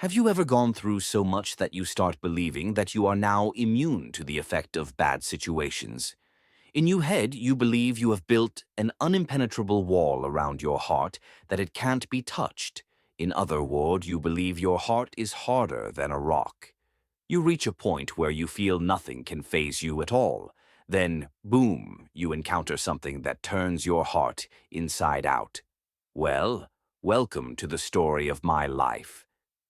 Have you ever gone through so much that you start believing that you are now immune to the effect of bad situations? In your head, you believe you have built an unimpenetrable wall around your heart that it can't be touched. In other words, you believe your heart is harder than a rock. You reach a point where you feel nothing can faze you at all. Then, boom, you encounter something that turns your heart inside out. Well, welcome to the story of my life.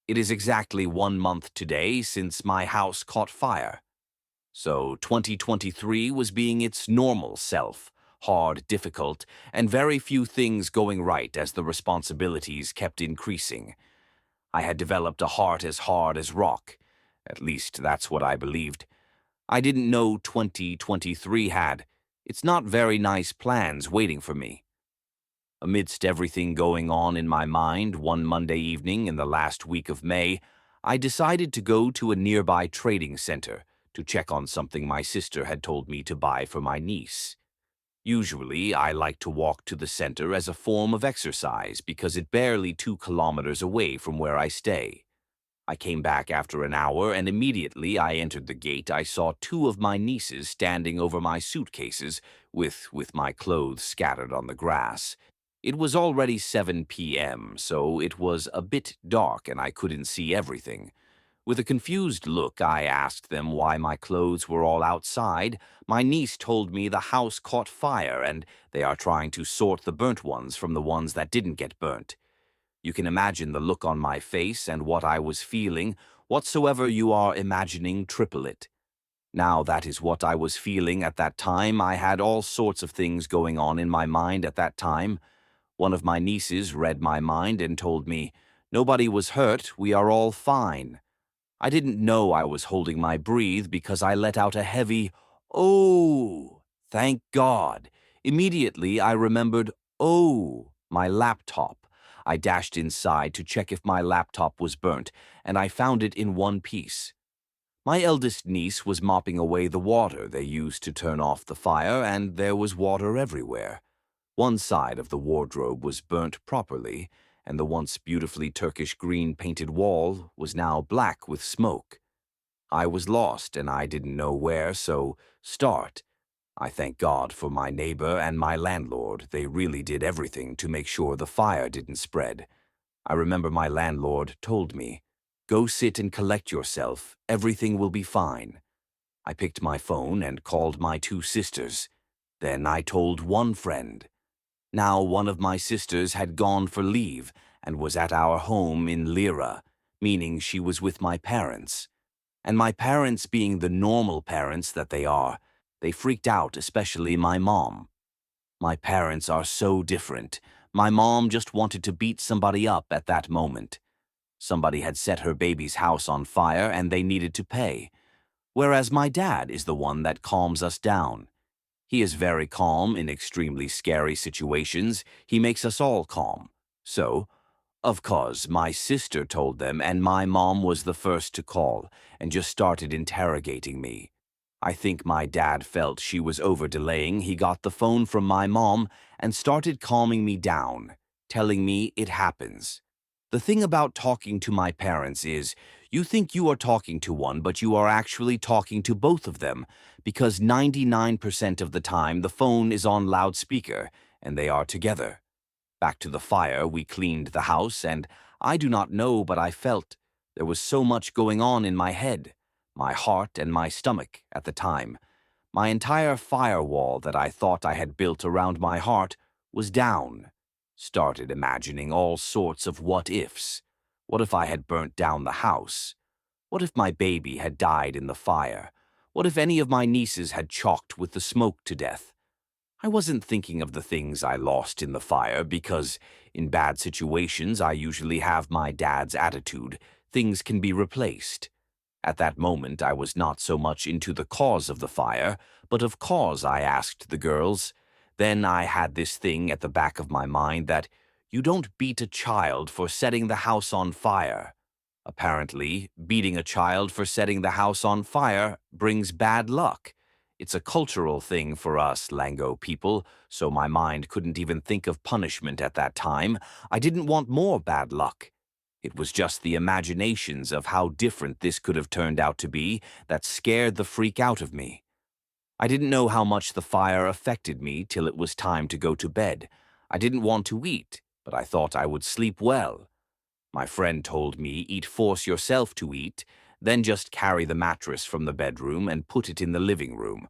It is exactly 1 month today since my house caught fire. So 2023 was being its normal self, hard, difficult, and very few things going right as the responsibilities kept increasing. I had developed a heart as hard as rock. At least that's what I believed. I didn't know 2023 had. It's not very nice plans waiting for me. Amidst everything going on in my mind, one Monday evening in the last week of May, I decided to go to a nearby trading center to check on something my sister had told me to buy for my niece. Usually, I like to walk to the center as a form of exercise because it's barely 2 kilometers away from where I stay. I came back after an hour, and immediately I entered the gate. I saw two of my nieces standing over my suitcases with my clothes scattered on the grass. It was already 7 p.m., so it was a bit dark and I couldn't see everything. With a confused look, I asked them why my clothes were all outside. My niece told me the house caught fire and they are trying to sort the burnt ones from the ones that didn't get burnt. You can imagine the look on my face and what I was feeling. Whatsoever you are imagining, triple it. Now that is what I was feeling at that time. I had all sorts of things going on in my mind at that time. One of my nieces read my mind and told me, "Nobody was hurt, we are all fine." I didn't know I was holding my breath because I let out a heavy, "Oh, thank God." Immediately I remembered, "Oh, my laptop." I dashed inside to check if my laptop was burnt, and I found it in one piece. My eldest niece was mopping away the water they used to turn off the fire, and there was water everywhere. One side of the wardrobe was burnt properly, and the once beautifully Turkish green painted wall was now black with smoke. I was lost, and I didn't know where, so start. I thank God for my neighbor and my landlord. They really did everything to make sure the fire didn't spread. I remember my landlord told me, "Go sit and collect yourself. Everything will be fine." I picked my phone and called my two sisters. Then I told one friend. Now one of my sisters had gone for leave and was at our home in Lira, meaning she was with my parents. And my parents, being the normal parents that they are, they freaked out, especially my mom. My parents are so different. My mom just wanted to beat somebody up at that moment. Somebody had set her baby's house on fire and they needed to pay. Whereas my dad is the one that calms us down. He is very calm in extremely scary situations. He makes us all calm. So, of course, my sister told them, and my mom was the first to call and just started interrogating me. I think my dad felt she was over-delaying. He got the phone from my mom and started calming me down, telling me it happens. The thing about talking to my parents is, you think you are talking to one, but you are actually talking to both of them, because 99% of the time the phone is on loudspeaker and they are together. Back to the fire, we cleaned the house, and I do not know, but I felt there was so much going on in my head, my heart, and my stomach at the time. My entire firewall that I thought I had built around my heart was down. Started imagining all sorts of what-ifs. What if I had burnt down the house? What if my baby had died in the fire? What if any of my nieces had choked with the smoke to death? I wasn't thinking of the things I lost in the fire because, in bad situations, I usually have my dad's attitude. Things can be replaced. At that moment, I was not so much into the cause of the fire, but of cause, I asked the girls. Then I had this thing at the back of my mind that you don't beat a child for setting the house on fire. Apparently, beating a child for setting the house on fire brings bad luck. It's a cultural thing for us Lango people, so my mind couldn't even think of punishment at that time. I didn't want more bad luck. It was just the imaginations of how different this could have turned out to be that scared the freak out of me. I didn't know how much the fire affected me till it was time to go to bed. I didn't want to eat, but I thought I would sleep well. My friend told me, force yourself to eat, then just carry the mattress from the bedroom and put it in the living room.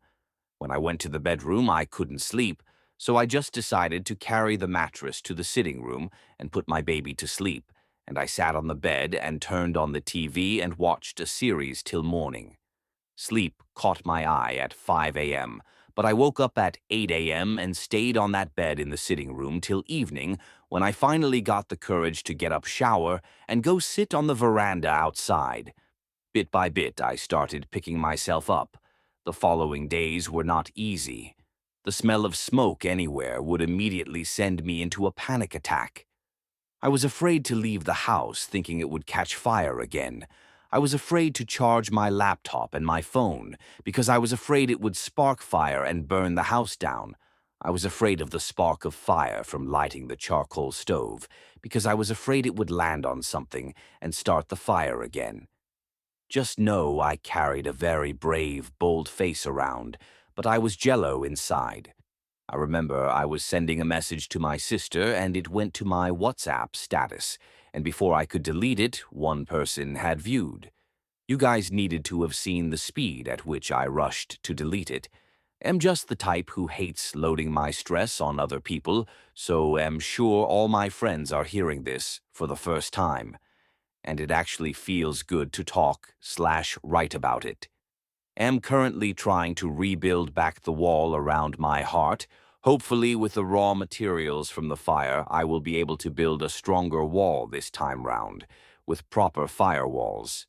When I went to the bedroom, I couldn't sleep, so I just decided to carry the mattress to the sitting room and put my baby to sleep, and I sat on the bed and turned on the TV and watched a series till morning. Sleep caught my eye at 5 a.m., but I woke up at 8 a.m. and stayed on that bed in the sitting room till evening when I finally got the courage to get up, shower, and go sit on the veranda outside. Bit by bit, I started picking myself up. The following days were not easy. The smell of smoke anywhere would immediately send me into a panic attack. I was afraid to leave the house, thinking it would catch fire again. I was afraid to charge my laptop and my phone, because I was afraid it would spark fire and burn the house down. I was afraid of the spark of fire from lighting the charcoal stove, because I was afraid it would land on something and start the fire again. Just know I carried a very brave, bold face around, but I was jello inside. I remember I was sending a message to my sister and it went to my WhatsApp status, and before I could delete it, one person had viewed. You guys needed to have seen the speed at which I rushed to delete it. Am just the type who hates loading my stress on other people, so am sure all my friends are hearing this for the first time. And it actually feels good to talk/write about it. Am currently trying to rebuild back the wall around my heart. Hopefully, with the raw materials from the fire, I will be able to build a stronger wall this time round, with proper firewalls.